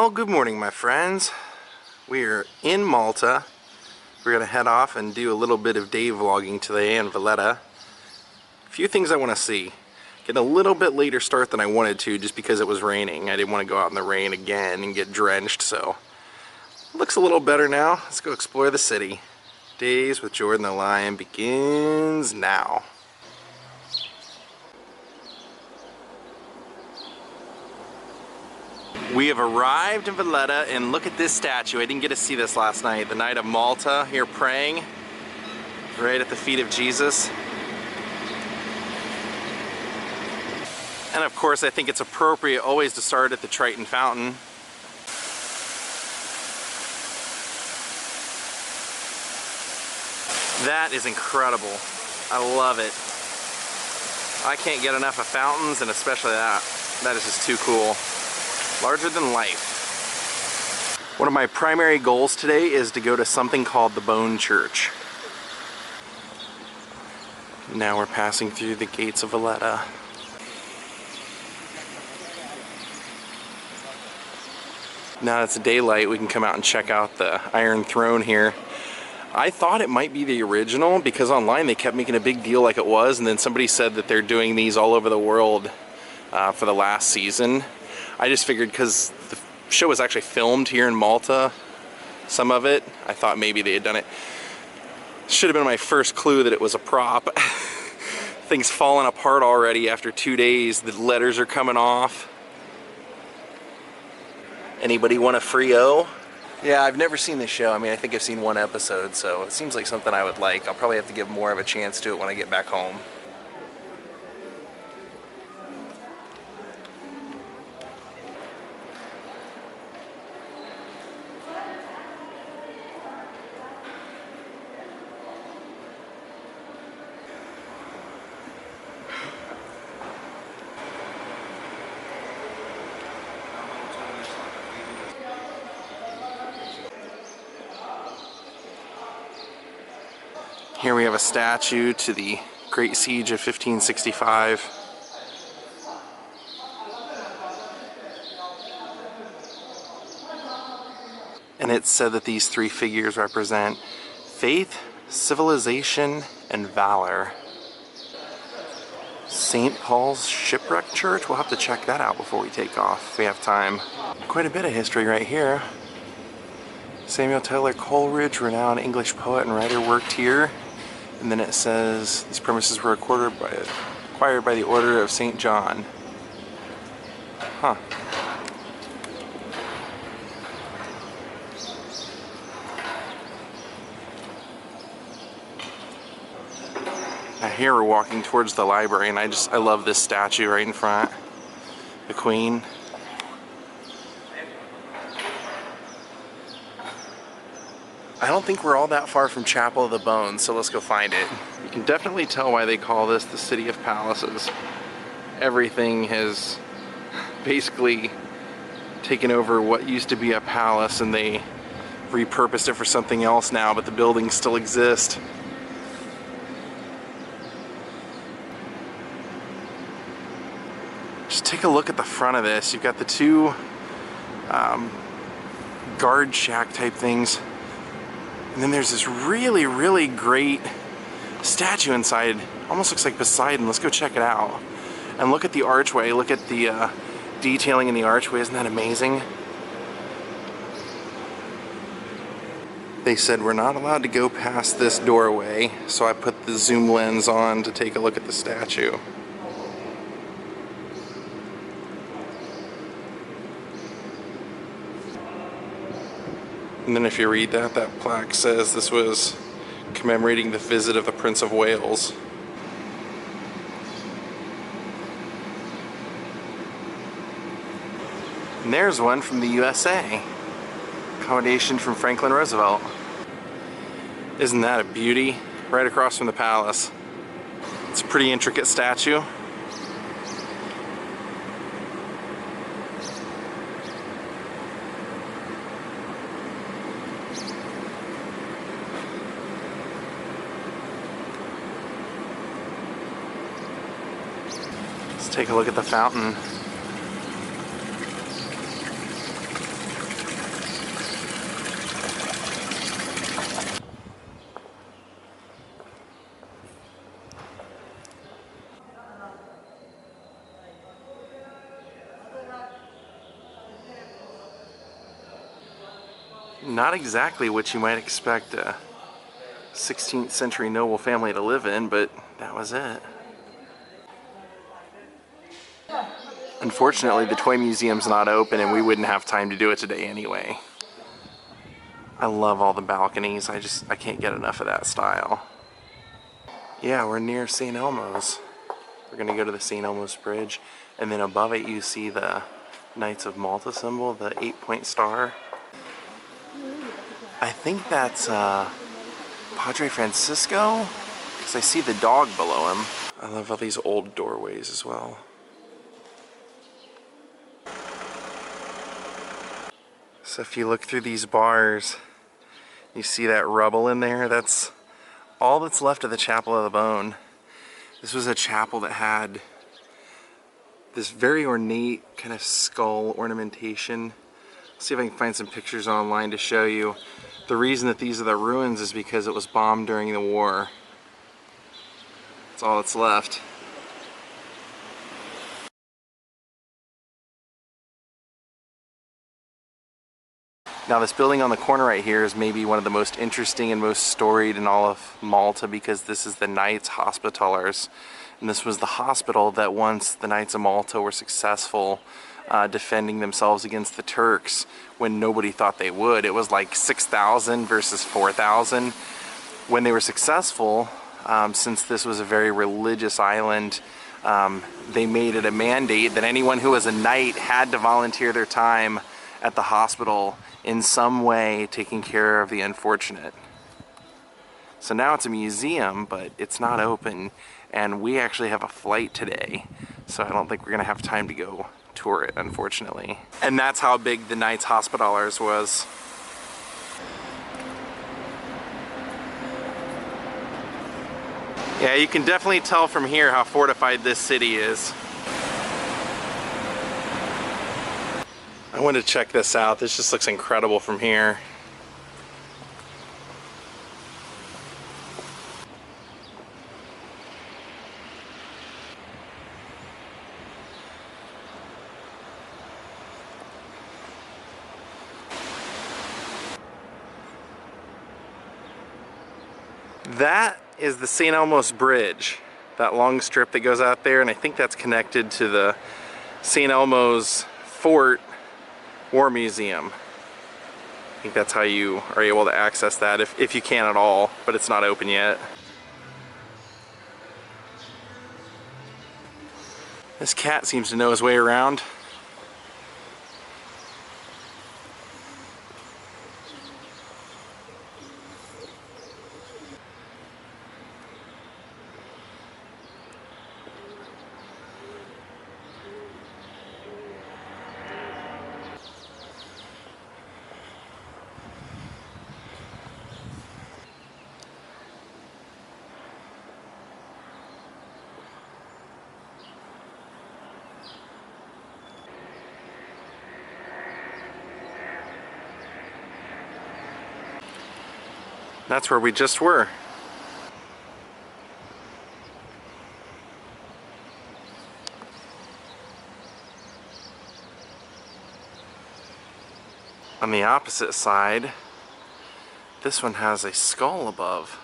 Well, good morning, my friends. We are in Malta. We're going to head off and do a little bit of day vlogging today in Valletta. A few things I want to see. Getting a little bit later start than I wanted to just because it was raining. I didn't want to go out in the rain again and get drenched, so it looks a little better now. Let's go explore the city. Daze with Jordan the Lion begins now. We have arrived in Valletta, and look at this statue. I didn't get to see this last night. The Knight of Malta here praying right at the feet of Jesus. And of course, I think it's appropriate always to start at the Treyton Fountain. That is incredible. I love it. I can't get enough of fountains, and especially that. That is just too cool. Larger than life. One of my primary goals today is to go to something called the Bone Church. Now we're passing through the gates of Valletta. Now it's daylight, we can come out and check out the Iron Throne here. I thought it might be the original because online they kept making a big deal like it was, and then somebody said that they're doing these all over the world for the last season. I just figured because the show was actually filmed here in Malta, some of it, I thought maybe they had done it. Should have been my first clue that it was a prop. Things falling apart already after 2 days. The letters are coming off. Anybody want a free-o? Yeah, I've never seen this show. I mean, I think I've seen one episode, so it seems like something I would like. I'll probably have to give more of a chance to it when I get back home. Here we have a statue to the Great Siege of 1565. And it's said that these three figures represent faith, civilization, and valor. St. Paul's Shipwreck Church? We'll have to check that out before we take off if we have time. Quite a bit of history right here. Samuel Taylor Coleridge, renowned English poet and writer, worked here. And then it says these premises were acquired by the Order of St. John. Huh. Now here we're walking towards the library, and I love this statue right in front. The Queen. I don't think we're all that far from Chapel of the Bones, so let's go find it. You can definitely tell why they call this the City of Palaces. Everything has basically taken over what used to be a palace, and they repurposed it for something else now, but the buildings still exist. Just take a look at the front of this. You've got the two guard shack type things. And then there's this really, really great statue inside. Almost looks like Poseidon. Let's go check it out. And look at the archway. Look at the detailing in the archway. Isn't that amazing? They said we're not allowed to go past this doorway, so I put the zoom lens on to take a look at the statue. And then if you read that plaque says this was commemorating the visit of the Prince of Wales. And there's one from the USA. Accommodation from Franklin Roosevelt. Isn't that a beauty? Right across from the palace. It's a pretty intricate statue. Take a look at the fountain. Not exactly what you might expect a 16th century noble family to live in, but that was it. Unfortunately, the toy museum's not open and we wouldn't have time to do it today anyway. I love all the balconies. I can't get enough of that style. Yeah, we're near St. Elmo's. We're gonna go to the St. Elmo's Bridge, and then above it you see the Knights of Malta symbol, the 8-point star. I think that's Padre Francisco, because I see the dog below him. I love all these old doorways as well. So if you look through these bars, you see that rubble in there? That's all that's left of the Chapel of the Bone. This was a chapel that had this very ornate kind of skull ornamentation. Let's see if I can find some pictures online to show you. The reason that these are the ruins is because it was bombed during the war. That's all that's left. Now this building on the corner right here is maybe one of the most interesting and most storied in all of Malta, because this is the Knights Hospitallers. And this was the hospital that once the Knights of Malta were successful defending themselves against the Turks when nobody thought they would. It was like 6,000 versus 4,000. When they were successful, since this was a very religious island, they made it a mandate that anyone who was a knight had to volunteer their time at the hospital in some way, taking care of the unfortunate. So now it's a museum, but it's not open, and we actually have a flight today, so I don't think we're gonna have time to go tour it, unfortunately. And that's how big the Knights Hospitallers was. Yeah, you can definitely tell from here how fortified this city is. I want to check this out. This just looks incredible from here. That is the St. Elmo's Bridge, that long strip that goes out there, and I think that's connected to the St. Elmo's Fort War Museum. I think that's how you are able to access that, if you can at all, but it's not open yet. This cat seems to know his way around. That's where we just were. On the opposite side, this one has a skull above.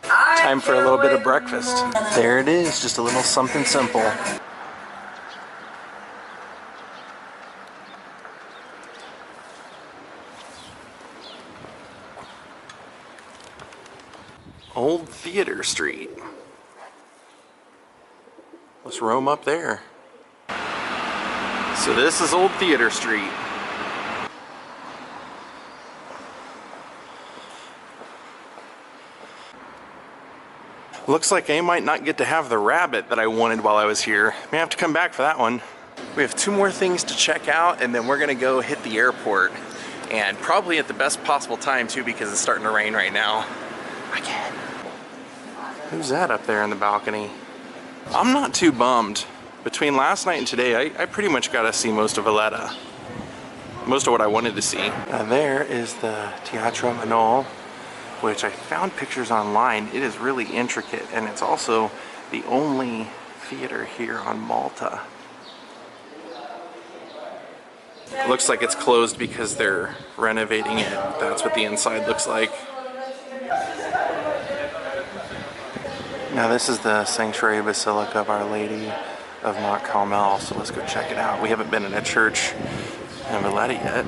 Time for a little bit of breakfast. There it is, just a little something simple. Old Theater Street. Let's roam up there. So this is Old Theater Street. Looks like I might not get to have the rabbit that I wanted while I was here. May have to come back for that one. We have 2 more things to check out, and then we're gonna go hit the airport. And probably at the best possible time too, because it's starting to rain right now. Again. Who's that up there in the balcony? I'm not too bummed. Between last night and today, I pretty much got to see most of Valletta. Most of what I wanted to see. Now there is the Teatro Manol, which I found pictures online. It is really intricate, and it's also the only theater here on Malta. It looks like it's closed because they're renovating it. That's what the inside looks like. Now this is the Sanctuary Basilica of Our Lady of Mont Carmel, so let's go check it out. We haven't been in a church in Valletta yet.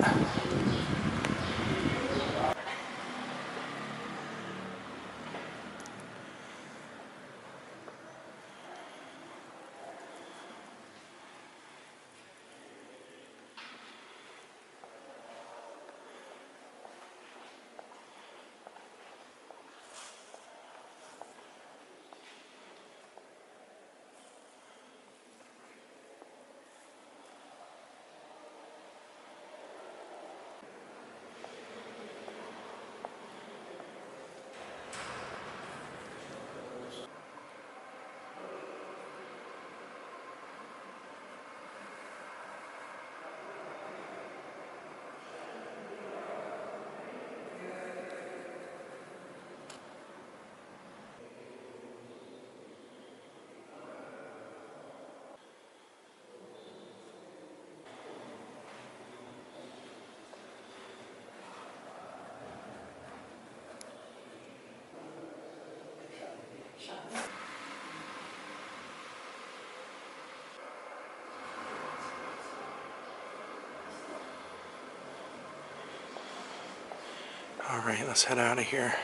All right, let's head out of here.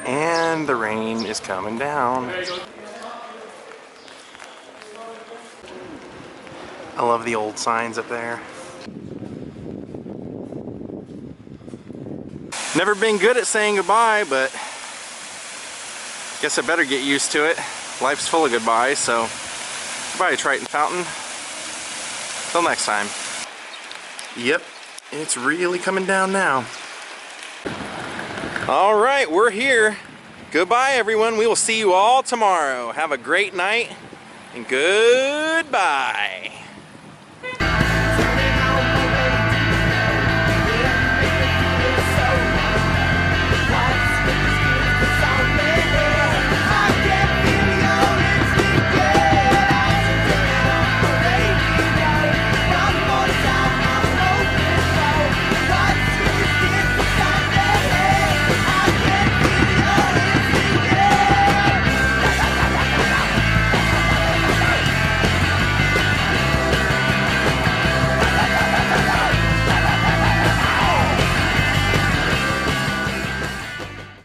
And the rain is coming down. I love the old signs up there. Never been good at saying goodbye, but guess I better get used to it. Life's full of goodbyes, so goodbye, Treyton Fountain. Till next time. Yep. It's really coming down now. All right, we're here. Goodbye, everyone. We will see you all tomorrow. Have a great night and goodbye.